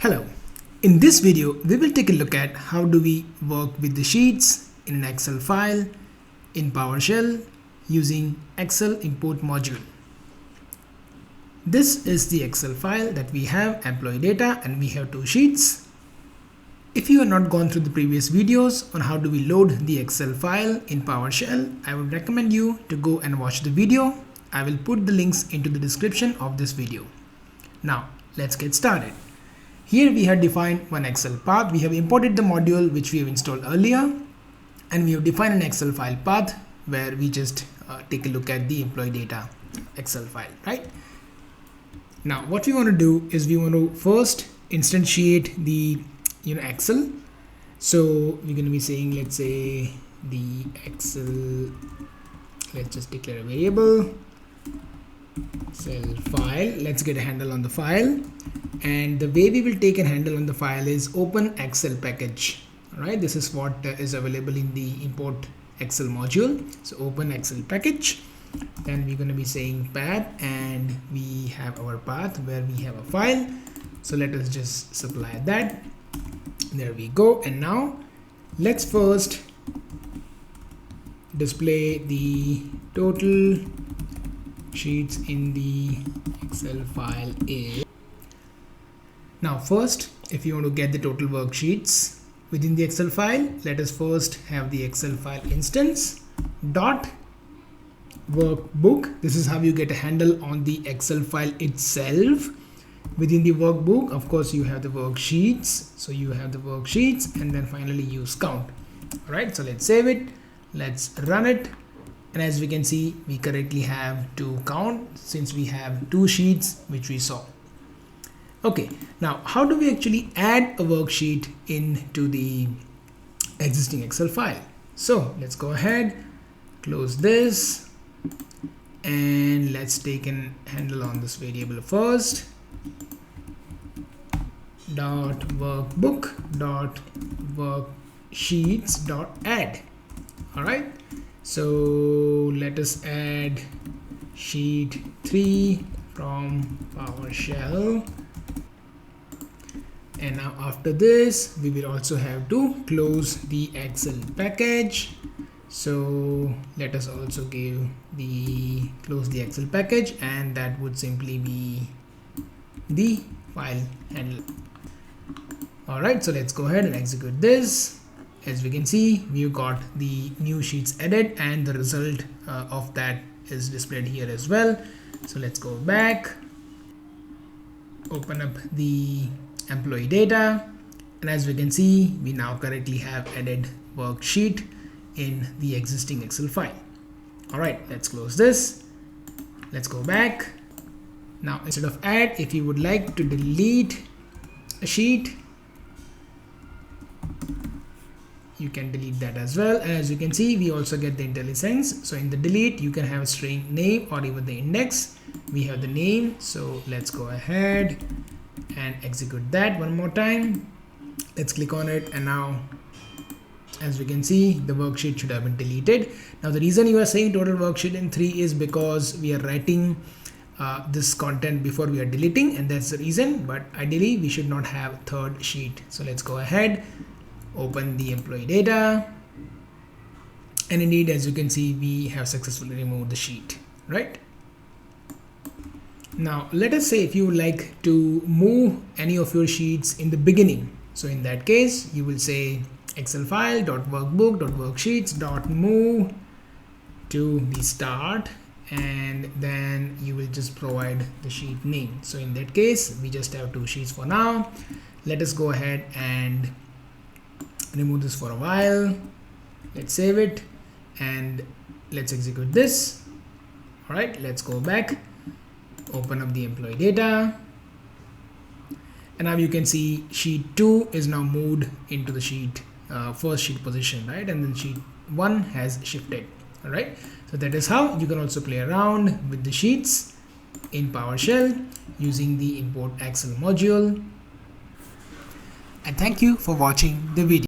Hello, in this video we will take a look at how do we work with the sheets in an Excel file in PowerShell using Excel import module. This is the Excel file that we have employee data and we have two sheets. If you have not gone through the previous videos on how do we load the Excel file in PowerShell, I would recommend you to go and watch the video. I will put the links into the description of this video. Now let's get started. Here we have defined one Excel path. We have imported the module which we have installed earlier, and we have defined an Excel file path where we just take a look at the employee data Excel file, right? Now what we want to do is we want to first instantiate the Excel. So we're going to be saying, let's say the Excel, let's just declare a variable Excel file. Let's get a handle on the file, and the way we will take a handle on the file is open Excel package. All right, this is what is available in the import Excel module. So open Excel package, then we're going to be saying path, and we have our path where we have a file. So let us just supply that. There we go. And now let's first display the total sheets in the Excel file is. Now first, if you want to get the total worksheets within the Excel file, let us first have the Excel file instance dot workbook. This is how you get a handle on the Excel file itself. Within the workbook, of course, you have the worksheets. So you have the worksheets, and then finally use count. All right, so let's save it. Let's run it. And as we can see, we currently have to count since we have two sheets which we saw. Okay, now how do we actually add a worksheet into the existing Excel file? So let's go ahead, close this, and let's take a handle on this variable first. Dot workbook dot worksheets dot add. All right, so let us add sheet 3 from PowerShell, and now after this we will also have to close the Excel package. So let us also close the Excel package, and that would simply be the file handle. All right, so let's go ahead and execute this. As we can see, we've got the new sheets added, and the result of that is displayed here as well. So let's go back, open up the employee data, and as we can see, we now currently have added worksheet in the existing Excel file. All right, let's close this. Let's go back. Now instead of add, if you would like to delete a sheet, you can delete that as well. And as you can see, we also get the IntelliSense. So in the delete, you can have a string name or even the index. We have the name. So let's go ahead and execute that one more time. Let's click on it, and now as we can see, the worksheet should have been deleted. Now the reason you are saying total worksheet in 3 is because we are writing this content before we are deleting, and that's the reason. But ideally we should not have third sheet. So let's go ahead, open the employee data, and indeed, as you can see, we have successfully removed the sheet, right? Now let us say if you would like to move any of your sheets in the beginning. So in that case, you will say Excel file dot workbook dot worksheets dot move to the start, and then you will just provide the sheet name. So in that case, we just have two sheets for now. Let us go ahead and remove this for a while. Let's save it, and let's execute this. All right, let's go back, open up the employee data, and now you can see sheet 2 is now moved into the sheet first sheet position, right? And then sheet 1 has shifted. All right, so that is how you can also play around with the sheets in PowerShell using the import Excel module. And thank you for watching the video.